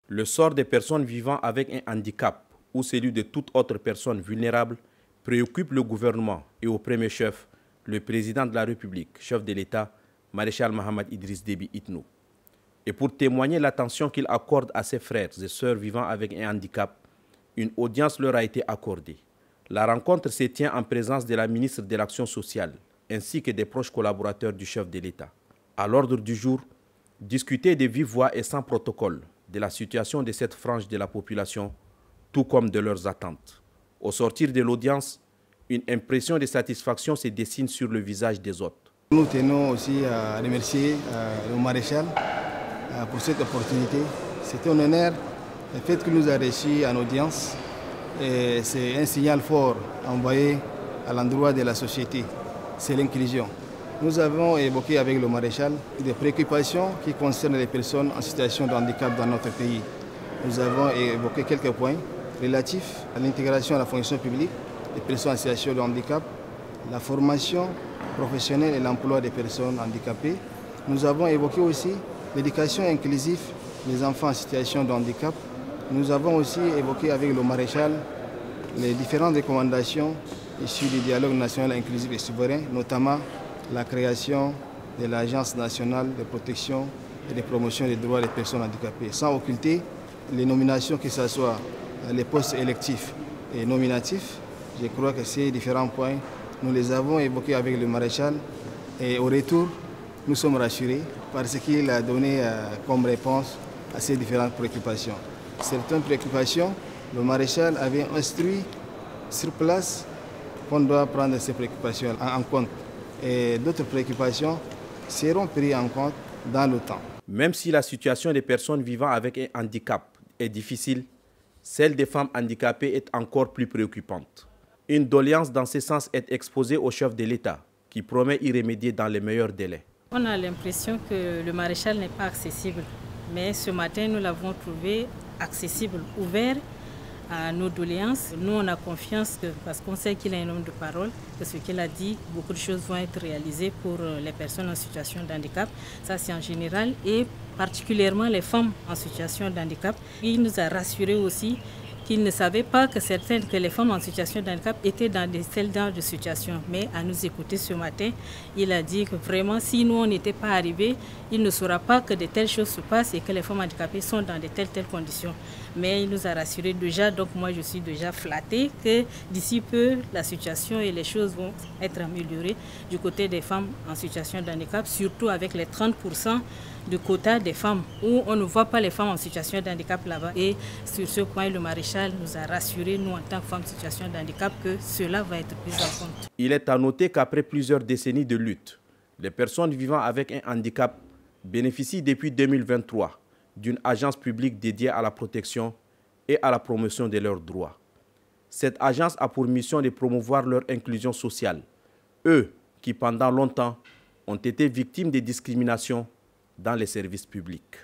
Le sort des personnes vivant avec un handicap ou celui de toute autre personne vulnérable préoccupe le gouvernement et au premier chef, le président de la République, chef de l'État, Maréchal Mohamed Idriss Déby Itno. Et pour témoigner l'attention qu'il accorde à ses frères et sœurs vivant avec un handicap, une audience leur a été accordée. La rencontre se tient en présence de la ministre de l'Action sociale ainsi que des proches collaborateurs du chef de l'État. À l'ordre du jour, discuter de vive voix et sans protocole de la situation de cette frange de la population, tout comme de leurs attentes. Au sortir de l'audience, une impression de satisfaction se dessine sur le visage des hôtes. Nous tenons aussi à remercier le maréchal pour cette opportunité. C'était un honneur. Le fait qu'il nous a reçus en audience, c'est un signal fort envoyé à l'endroit de la société. C'est l'inclusion. Nous avons évoqué avec le maréchal des préoccupations qui concernent les personnes en situation de handicap dans notre pays. Nous avons évoqué quelques points relatifs à l'intégration à la fonction publique des personnes en situation de handicap, la formation professionnelle et l'emploi des personnes handicapées. Nous avons évoqué aussi l'éducation inclusive des enfants en situation de handicap. Nous avons aussi évoqué avec le maréchal les différentes recommandations issues du dialogue national inclusif et souverain, notamment la création de l'Agence nationale de protection et de promotion des droits des personnes handicapées, sans occulter les nominations, que ce soit les postes électifs et nominatifs. Je crois que ces différents points, nous les avons évoqués avec le maréchal et au retour, nous sommes rassurés par ce qu'il a donné comme réponse à ces différentes préoccupations. Certaines préoccupations, le maréchal avait instruit sur place qu'on doit prendre ces préoccupations en compte. Et d'autres préoccupations seront prises en compte dans le temps. Même si la situation des personnes vivant avec un handicap est difficile, celle des femmes handicapées est encore plus préoccupante. Une doléance dans ce sens est exposée au chef de l'État, qui promet y remédier dans les meilleurs délais. On a l'impression que le maréchal n'est pas accessible, mais ce matin nous l'avons trouvé accessible, ouvert à nos doléances. Nous, on a confiance parce qu'on sait qu'il a un homme de parole, que ce qu'il a dit, beaucoup de choses vont être réalisées pour les personnes en situation de handicap. Ça, c'est en général, et particulièrement les femmes en situation de handicap. Il nous a rassurés aussi qu'il ne savait pas que les femmes en situation de handicap étaient dans telles de situations. Mais à nous écouter ce matin, il a dit que vraiment, si nous, on n'était pas arrivés, il ne saura pas que de telles choses se passent et que les femmes handicapées sont dans de telles conditions. Mais il nous a rassurés déjà, donc moi je suis déjà flattée que d'ici peu, la situation et les choses vont être améliorées du côté des femmes en situation de handicap, surtout avec les 30% du quota des femmes, où on ne voit pas les femmes en situation de handicap là-bas. Et sur ce point, le maréchal nous a rassurés, nous en tant que femmes en situation de handicap, que cela va être pris en compte. Il est à noter qu'après plusieurs décennies de lutte, les personnes vivant avec un handicap bénéficient depuis 2023 d'une agence publique dédiée à la protection et à la promotion de leurs droits. Cette agence a pour mission de promouvoir leur inclusion sociale, eux qui pendant longtemps ont été victimes de discriminations dans les services publics.